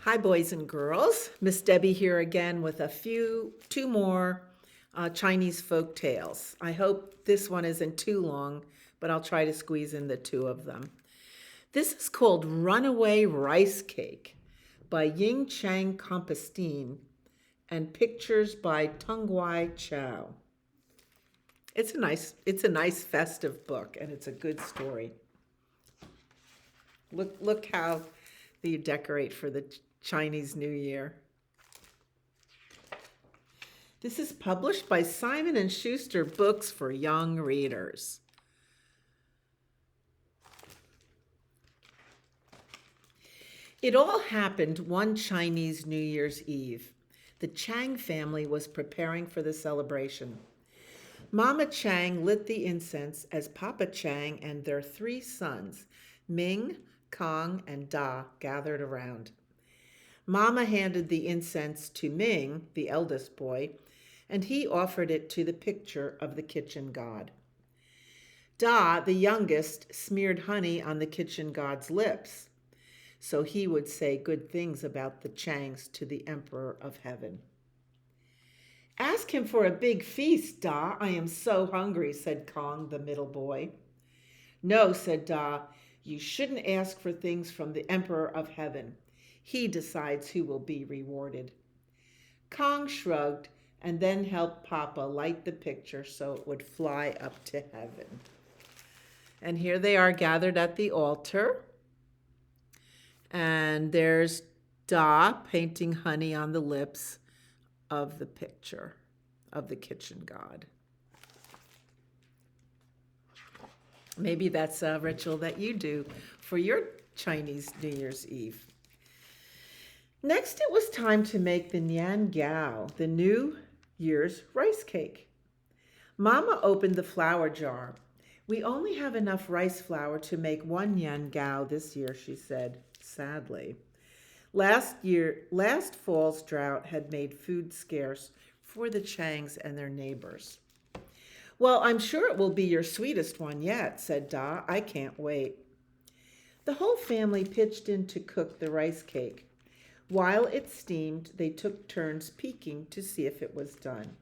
Hi, boys and girls. Miss Debbie here again with two more Chinese folk tales. I hope this one isn't too long, but I'll try to squeeze in the two of them. This is called Runaway Rice Cake by Ying Chang Compestine and pictures by Tungwai Chau. It's a nice festive book and it's a good story. Look how you decorate for the Chinese New Year. This is published by Simon and Schuster Books for Young Readers. It all happened one Chinese New Year's Eve. The Chang family was preparing for the celebration. Mama Chang lit the incense as Papa Chang and their three sons, Ming, Kong, and Da, gathered around. Mama handed the incense to Ming, the eldest boy, and he offered it to the picture of the kitchen god. Da, the youngest, smeared honey on the kitchen god's lips, so he would say good things about the Changs to the Emperor of Heaven. Ask him for a big feast, Da. I am so hungry, said Kong, the middle boy. No, said Da, you shouldn't ask for things from the Emperor of Heaven. He decides who will be rewarded. Kong shrugged and then helped Papa light the picture so it would fly up to heaven. And here they are gathered at the altar. And there's Da painting honey on the lips of the picture of the kitchen god. Maybe that's a ritual that you do for your Chinese New Year's Eve. Next, it was time to make the Nian Gao, the New Year's rice cake. Mama opened the flour jar. We only have enough rice flour to make one Nian Gao this year, she said, sadly. Last fall's drought had made food scarce for the Changs and their neighbors. Well, I'm sure it will be your sweetest one yet, said Da. I can't wait. The whole family pitched in to cook the rice cake. While it steamed, they took turns peeking to see if it was done.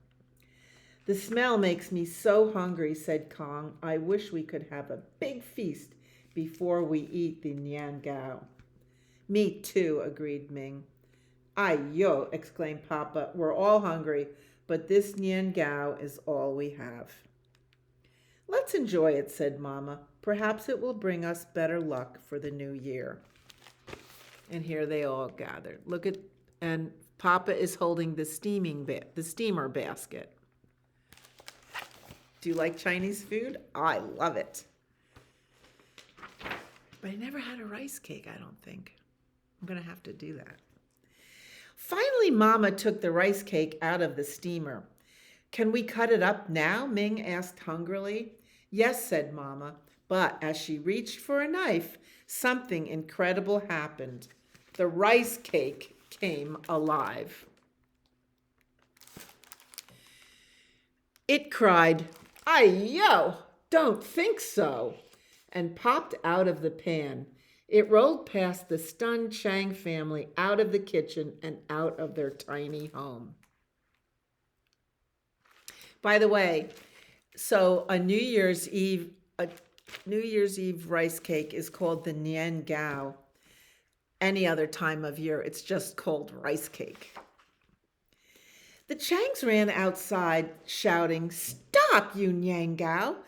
The smell makes me so hungry, said Kong. I wish we could have a big feast before we eat the Nian Gao. Me too, agreed Ming. Ay yo, exclaimed Papa. We're all hungry, but this Nian Gao is all we have. Let's enjoy it, said Mama. Perhaps it will bring us better luck for the new year. And here they all gathered. And Papa is holding the steamer basket. Do you like Chinese food? I love it. But I never had a rice cake, I don't think. I'm going to have to do that. Finally, Mama took the rice cake out of the steamer. Can we cut it up now? Ming asked hungrily. Yes, said Mama. But as she reached for a knife, something incredible happened. The rice cake came alive. It cried, "Ay-yo, don't think so," and popped out of the pan. It rolled past the stunned Chang family out of the kitchen and out of their tiny home. By the way, so a New Year's Eve rice cake is called the Nian Gao. Any other time of year, it's just called rice cake. The Changs ran outside shouting, "Stop, you Nian Gao!"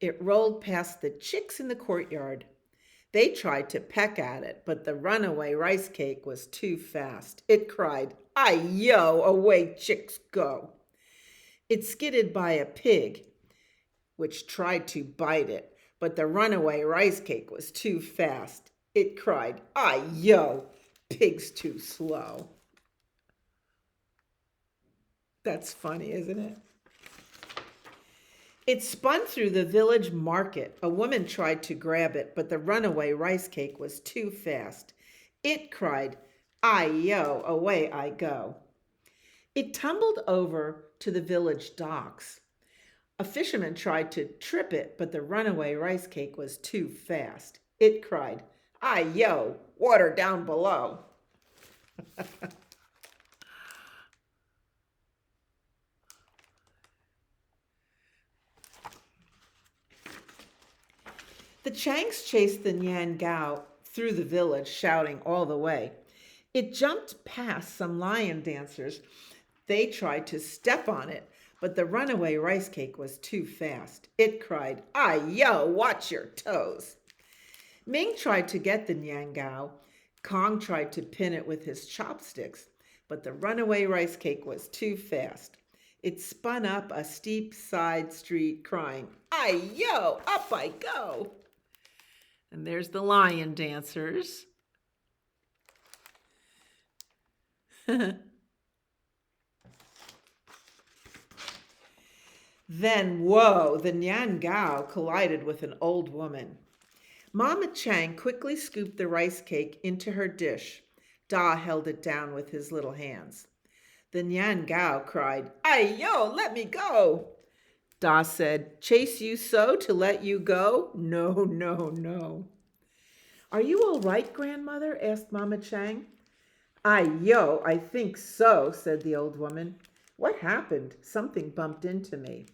It rolled past the chicks in the courtyard. They tried to peck at it, but the runaway rice cake was too fast. It cried, "Ay-yo, away chicks go." It skidded by a pig, which tried to bite it, but the runaway rice cake was too fast. It cried, "Ay-yo, pig's too slow." That's funny, isn't it? It spun through the village market. A woman tried to grab it, but the runaway rice cake was too fast. It cried, "Ay-yo, away I go." It tumbled over to the village docks. A fisherman tried to trip it, but the runaway rice cake was too fast. It cried, "Ay-yo, water down below." The Changs chased the Nyan Gao through the village, shouting all the way. It jumped past some lion dancers. They tried to step on it, but the runaway rice cake was too fast. It cried, "Ay, yo, watch your toes." Ming tried to get the Nyan Gao. Kong tried to pin it with his chopsticks, but the runaway rice cake was too fast. It spun up a steep side street, crying, "Ay, yo, up I go." And there's the lion dancers. Then, whoa, the Nyan Gao collided with an old woman. Mama Chang quickly scooped the rice cake into her dish. Da held it down with his little hands. The Nyan Gao cried, "Ay, yo, let me go." Da said, "Chase you so to let you go? No, no, no." "Are you all right, grandmother?" asked Mama Chang. "Ay, yo, I think so," said the old woman. "What happened? Something bumped into me."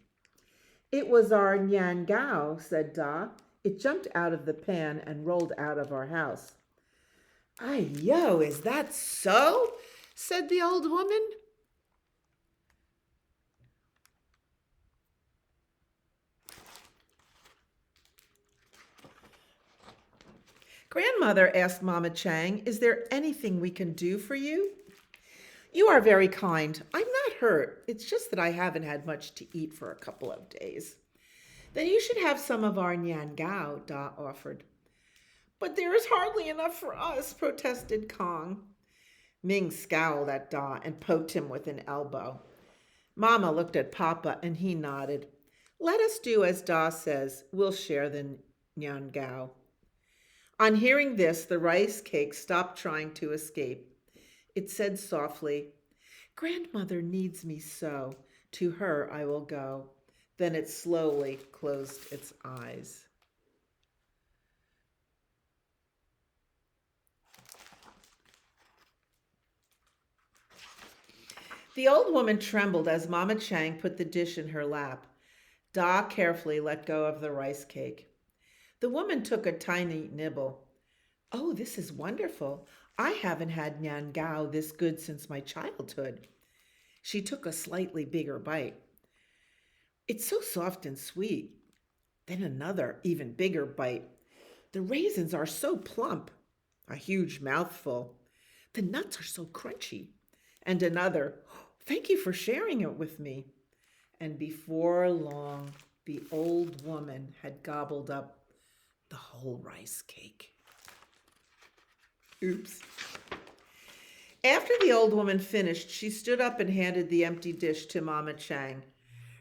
"It was our Nyan Gao," said Da. "It jumped out of the pan and rolled out of our house." "Ay, yo, is that so?" said the old woman. "Grandmother," asked Mama Chang, "is there anything we can do for you?" "You are very kind. I'm not hurt. It's just that I haven't had much to eat for a couple of days." "Then you should have some of our Nyan Gao," Da offered. "But there is hardly enough for us," protested Kong. Ming scowled at Da and poked him with an elbow. Mama looked at Papa and he nodded. "Let us do as Da says. We'll share the Nyan Gao." On hearing this, the rice cake stopped trying to escape. It said softly, "Grandmother needs me so. To her I will go." Then it slowly closed its eyes. The old woman trembled as Mama Chang put the dish in her lap. Da carefully let go of the rice cake. The woman took a tiny nibble. "Oh, this is wonderful. I haven't had Nyan Gao this good since my childhood." She took a slightly bigger bite. "It's so soft and sweet." Then another, even bigger bite. "The raisins are so plump." A huge mouthful. "The nuts are so crunchy." And another, "Thank you for sharing it with me." And before long, the old woman had gobbled up the whole rice cake. Oops. After the old woman finished, she stood up and handed the empty dish to Mama Chang.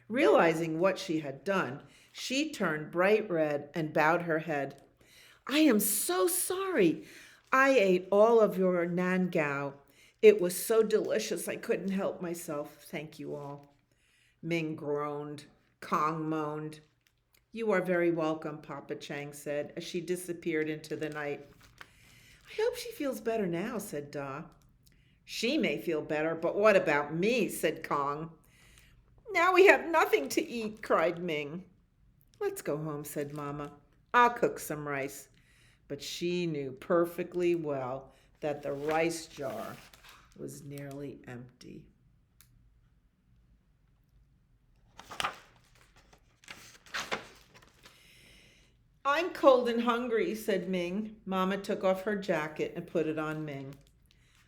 Realizing what she had done, she turned bright red and bowed her head. "I am so sorry. I ate all of your Nyan Gao. It was so delicious I couldn't help myself. Thank you all." Ming groaned. Kong moaned. "You are very welcome," Papa Chang said as she disappeared into the night. "I hope she feels better now," said Da. "She may feel better, but what about me?" said Kong. "Now we have nothing to eat," cried Ming. "Let's go home," said Mama. "I'll cook some rice." But she knew perfectly well that the rice jar was nearly empty. "I'm cold and hungry," said Ming. Mama took off her jacket and put it on Ming.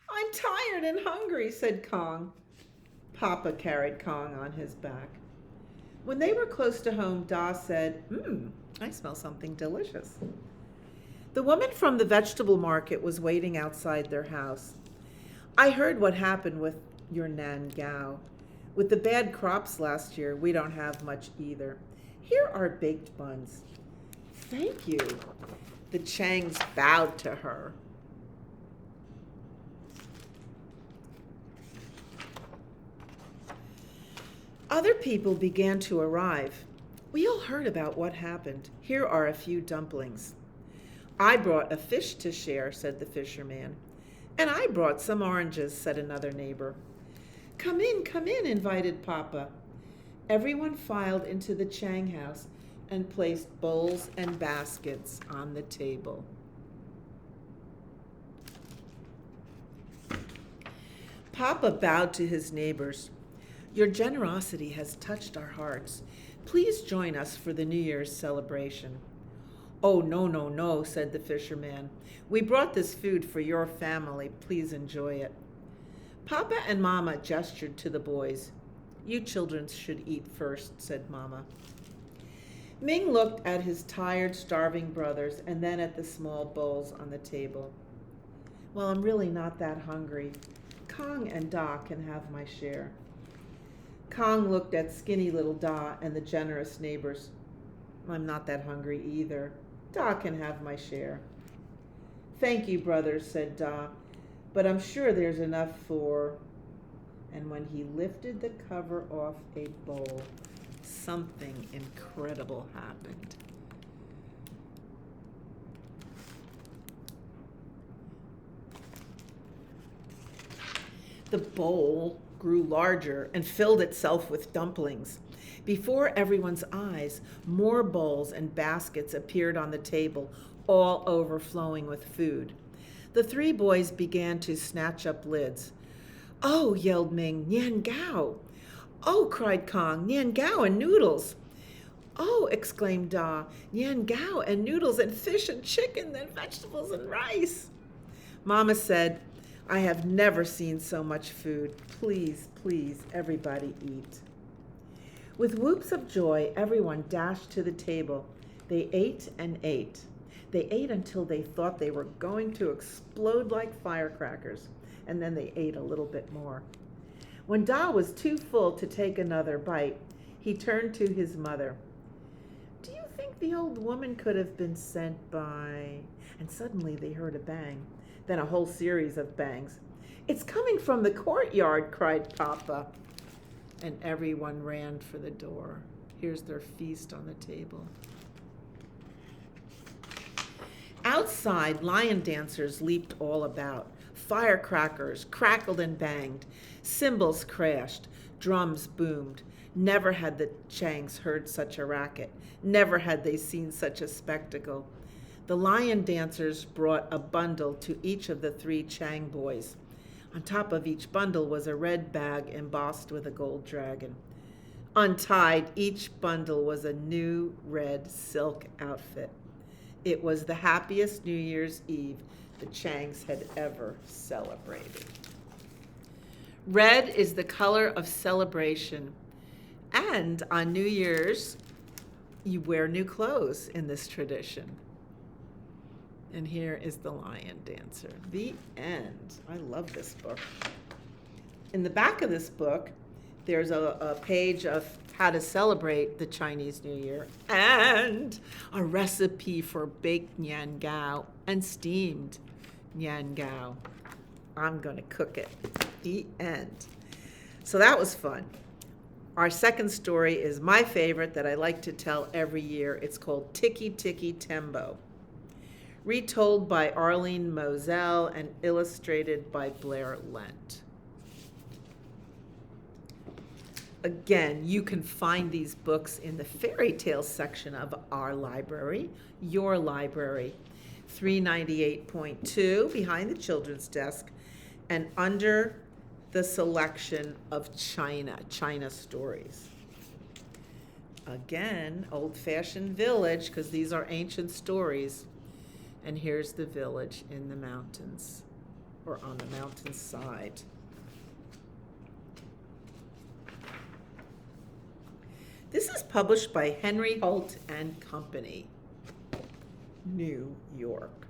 "I'm tired and hungry," said Kong. Papa carried Kong on his back. When they were close to home, Da said, "I smell something delicious." The woman from the vegetable market was waiting outside their house. "I heard what happened with your Nyan Gao. With the bad crops last year, we don't have much either. Here are baked buns." "Thank you." The Changs bowed to her. Other people began to arrive. "We all heard about what happened. Here are a few dumplings." "I brought a fish to share," said the fisherman. And I brought some oranges, said another neighbor. Come in, invited Papa. Everyone filed into the Chang house and placed bowls and baskets on the table. Papa bowed to his neighbors. Your generosity has touched our hearts. Please join us for the New Year's celebration. Oh, no, no, no, said the fisherman. We brought this food for your family. Please enjoy it. Papa and Mama gestured to the boys. You children should eat first, said Mama. Ming looked at his tired, starving brothers and then at the small bowls on the table. Well, I'm really not that hungry. Kong and Da can have my share. Kong looked at skinny little Da and the generous neighbors. I'm not that hungry either. Da can have my share. Thank you, brothers, said Da, but I'm sure there's enough for... And when he lifted the cover off a bowl, something incredible happened. The bowl grew larger and filled itself with dumplings. Before everyone's eyes, more bowls and baskets appeared on the table, all overflowing with food. The three boys began to snatch up lids. Oh, yelled Ming, Nian Gao. Oh, cried Kong, Nian Gao and noodles. Oh, exclaimed Da, Nian Gao and noodles and fish and chicken and vegetables and rice. Mama said, I have never seen so much food. Please, please, everybody eat. With whoops of joy, everyone dashed to the table. They ate and ate. They ate until they thought they were going to explode like firecrackers, and then they ate a little bit more. When Da was too full to take another bite, he turned to his mother. Do you think the old woman could have been sent by... And suddenly they heard a bang, then a whole series of bangs. It's coming from the courtyard, cried Papa. And everyone ran for the door. Here's their feast on the table. Outside, lion dancers leaped all about. Firecrackers crackled and banged. Cymbals crashed. Drums boomed. Never had the Changs heard such a racket. Never had they seen such a spectacle. The lion dancers brought a bundle to each of the three Chang boys. On top of each bundle was a red bag embossed with a gold dragon. Untied, each bundle was a new red silk outfit. It was the happiest New Year's Eve the Changs had ever celebrated. Red is the color of celebration. And on New Year's, you wear new clothes in this tradition. And here is the lion dancer. The end. I love this book. In the back of this book, there's a page of how to celebrate the Chinese New Year and a recipe for baked nian gao and steamed nian gao. I'm going to cook it. The end. So that was fun. Our second story is my favorite that I like to tell every year. It's called Tikki, Tikki, Tembo. Retold by Arlene Mosel and illustrated by Blair, Lent. Again, you can find these books in the fairy tale section of our library, your library, 398.2 behind the children's desk and under the selection of China stories. Again, old-fashioned village, because these are ancient stories. And here's the village in the mountains, or on the mountainside. This is published by Henry Holt and Company, New York.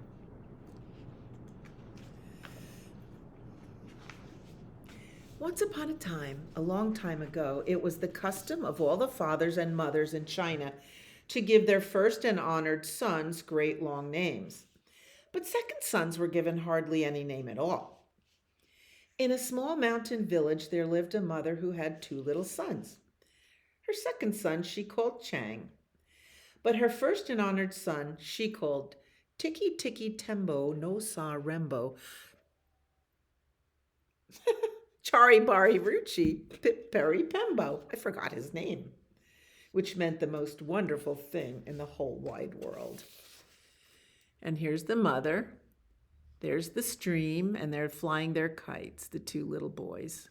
Once upon a time, a long time ago, it was the custom of all the fathers and mothers in China to give their first and honored sons great long names. But second sons were given hardly any name at all. In a small mountain village, there lived a mother who had two little sons. Her second son she called Chang, but her first and honored son she called Tikki Tikki Tembo no Sa Rembo, Chari Bari Ruchi Pip Peri Pembo. I forgot his name, which meant the most wonderful thing in the whole wide world. And here's the mother. There's the stream, and they're flying their kites, the two little boys.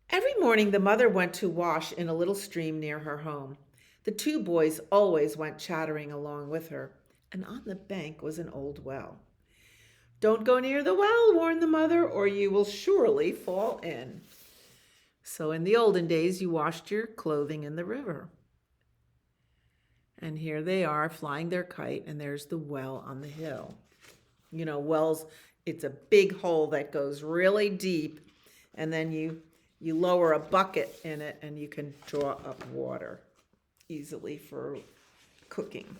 Every morning, the mother went to wash in a little stream near her home. The two boys always went chattering along with her, and on the bank was an old well. "Don't go near the well," warned the mother, "or you will surely fall in." So in the olden days, you washed your clothing in the river. And here they are flying their kite, and there's the well on the hill. You know, wells, it's a big hole that goes really deep, and then you lower a bucket in it, and you can draw up water easily for cooking.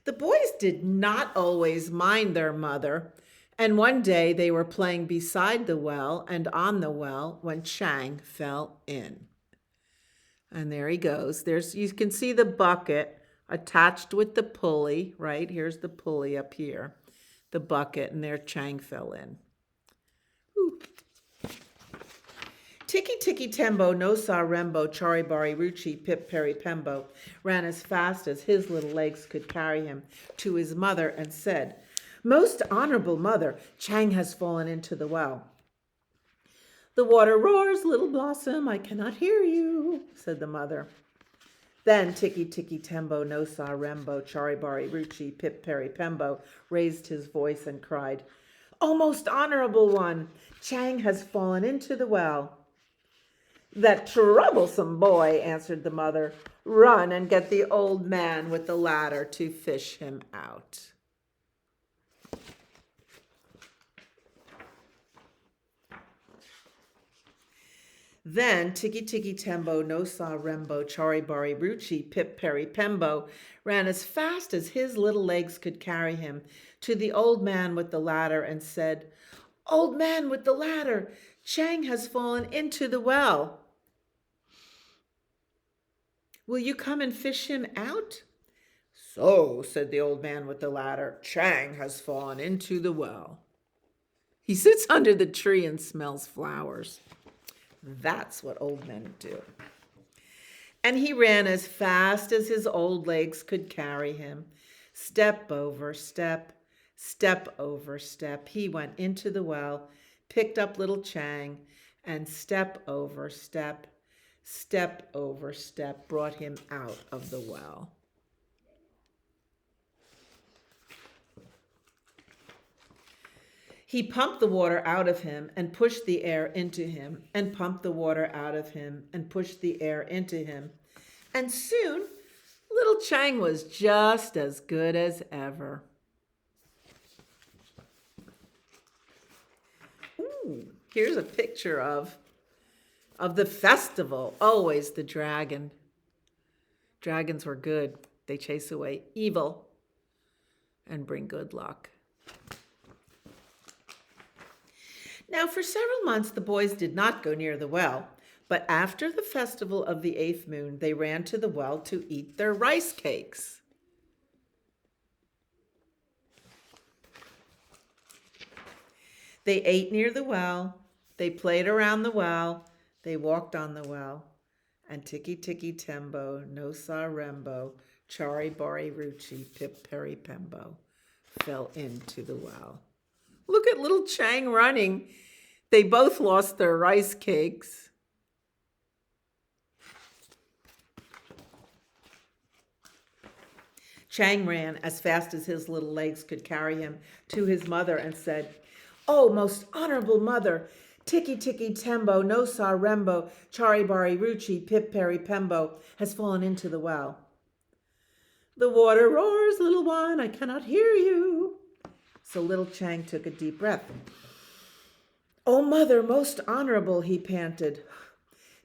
The boys did not always mind their mother, and one day they were playing beside the well and on the well when Chang fell in. And there he goes. You can see the bucket attached with the pulley, right? Here's the pulley up here, the bucket, and there Chang fell in. Ooh. Tikki Tikki Tembo no sa rembo chari bari ruchi pip peri pembo ran as fast as his little legs could carry him to his mother and said, "Most honorable mother, Chang has fallen into the well." "The water roars, little blossom, I cannot hear you," said the mother. Then Tikki Tikki Tembo no sa rembo chari bari ruchi pip peri pembo raised his voice and cried, "Oh, most honorable one, Chang has fallen into the well." "That troublesome boy," answered the mother. "Run and get the old man with the ladder to fish him out." Then Tikki Tikki Tembo no sa rembo chari bari ruchi pip peri pembo ran as fast as his little legs could carry him to the old man with the ladder and said, "Old man with the ladder, Chang has fallen into the well. Will you come and fish him out?" "So," said the old man with the ladder, "Chang has fallen into the well. He sits under the tree and smells flowers." That's what old men do. And he ran as fast as his old legs could carry him. Step over step, step over step, he went into the well, picked up little Chang, and step over step, step over step, brought him out of the well. He pumped the water out of him and pushed the air into him, and pumped the water out of him and pushed the air into him. And soon, little Chang was just as good as ever. Ooh, here's a picture of the festival. Always the dragon. Dragons were good. They chase away evil and bring good luck. Now, for several months, the boys did not go near the well, but after the festival of the 8th moon, they ran to the well to eat their rice cakes. They ate near the well, they played around the well, they walked on the well, and Tikki Tikki Tembo no sa rembo chari bari ruchi pip peri pembo fell into the well. Look at little Chang running. They both lost their rice cakes. Chang ran as fast as his little legs could carry him to his mother and said, "Oh, most honorable mother, Tikki Tikki Tembo no sa rembo chari bari ruchi pip peri pembo has fallen into the well." "The water roars, little one, I cannot hear you." So little Chang took a deep breath. "Oh, mother, most honorable," he panted.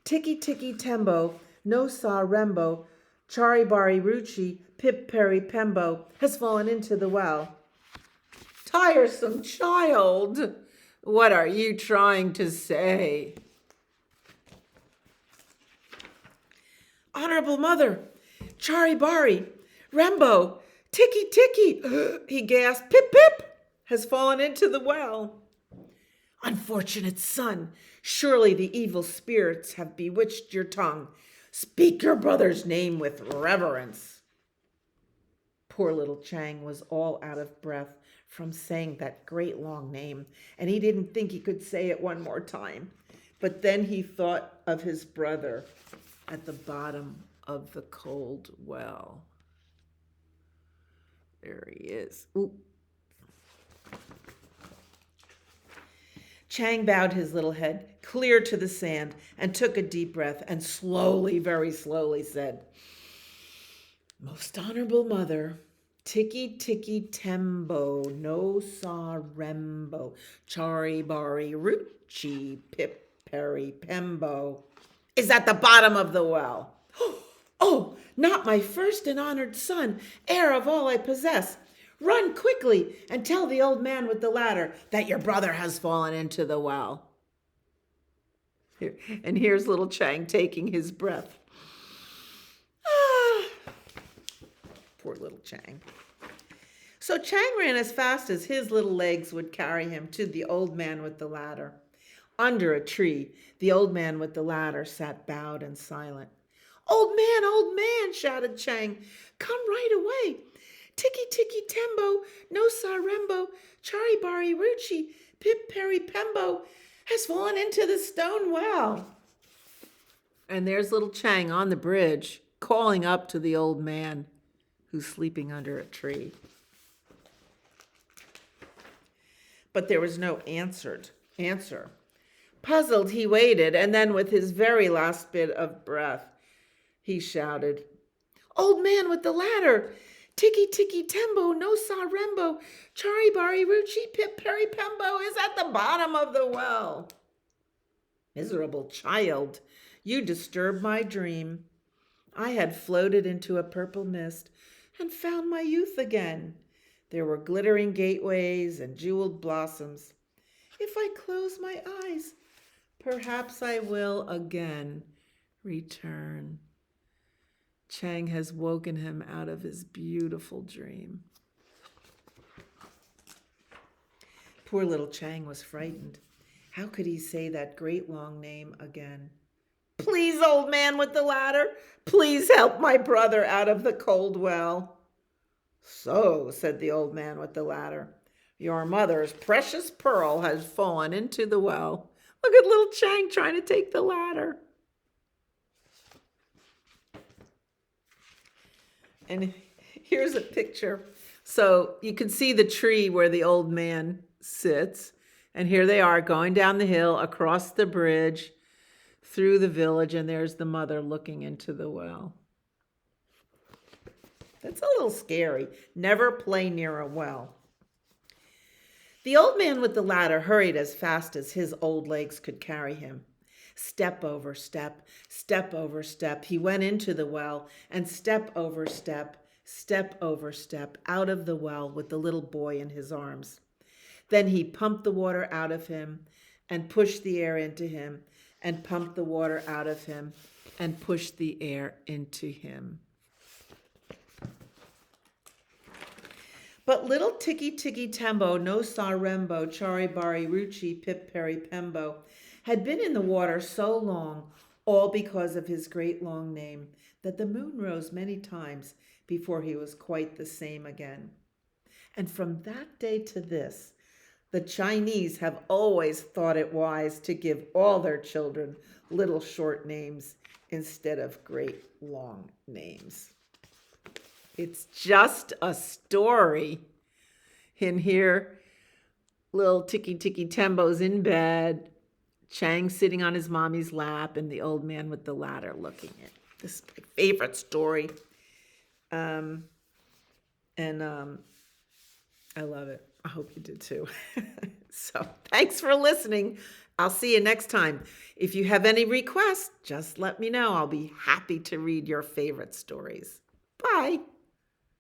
"Tikki Tikki Tembo no sa rembo chari bari ruchi pip peri pembo has fallen into the well." "Tiresome child, what are you trying to say?" "Honorable mother, chari bari, rembo, Tikki Tikki," he gasped. "Pip pip." has fallen into the well. Unfortunate son, surely the evil spirits have bewitched your tongue. Speak your brother's name with reverence. Poor little Chang was all out of breath from saying that great long name, and he didn't think he could say it one more time. But then he thought of his brother at the bottom of the cold well. There he is. Ooh. Chang bowed his little head clear to the sand and took a deep breath and slowly, very slowly said, Most honorable mother, Tikki Tikki Tembo, no sa rembo, chari bari ruchi pip peri pembo, is at the bottom of the well. Oh, not my first and honored son, heir of all I possess. Run quickly and tell the old man with the ladder that your brother has fallen into the well. And here's little Chang taking his breath. Poor little Chang. So Chang ran as fast as his little legs would carry him to the old man with the ladder. Under a tree, the old man with the ladder sat bowed and silent. Old man, shouted Chang, come right away. Tikki Tikki Tembo, no sa rembo, chari bari ruchi, pip peri pembo, has fallen into the stone well. And there's little Chang on the bridge, calling up to the old man who's sleeping under a tree. But there was no answer. Puzzled, he waited, and then with his very last bit of breath, he shouted, Old man with the ladder, Tikki Tikki Tembo, no sa rembo, chari bari ruchi pip peri pembo is at the bottom of the well. Miserable child, you disturbed my dream. I had floated into a purple mist and found my youth again. There were glittering gateways and jeweled blossoms. If I close my eyes, perhaps I will again return. Chang has woken him out of his beautiful dream. Poor little Chang was frightened. How could he say that great long name again? Please, old man with the ladder, please help my brother out of the cold well. So, said the old man with the ladder, your mother's precious pearl has fallen into the well. Look at little Chang trying to take the ladder. And here's a picture. So you can see the tree where the old man sits. And here they are going down the hill, across the bridge, through the village. And there's the mother looking into the well. That's a little scary. Never play near a well. The old man with the ladder hurried as fast as his old legs could carry him. Step over step, step over step, he went into the well, and step over step, step over step, out of the well with the little boy in his arms. Then he pumped the water out of him and pushed the air into him, and pumped the water out of him and pushed the air into him. But little Tikki Tikki Tembo, no sa rembo, chari bari ruchi, pip peri pembo, had been in the water so long, all because of his great long name, that the moon rose many times before he was quite the same again. And from that day to this, the Chinese have always thought it wise to give all their children little short names instead of great long names. It's just a story. In here, little Tikki Tikki Tembo's in bed, Chang sitting on his mommy's lap, and the old man with the ladder looking at. This is my favorite story. I love it. I hope you did too. So thanks for listening. I'll see you next time. If you have any requests, just let me know. I'll be happy to read your favorite stories. Bye.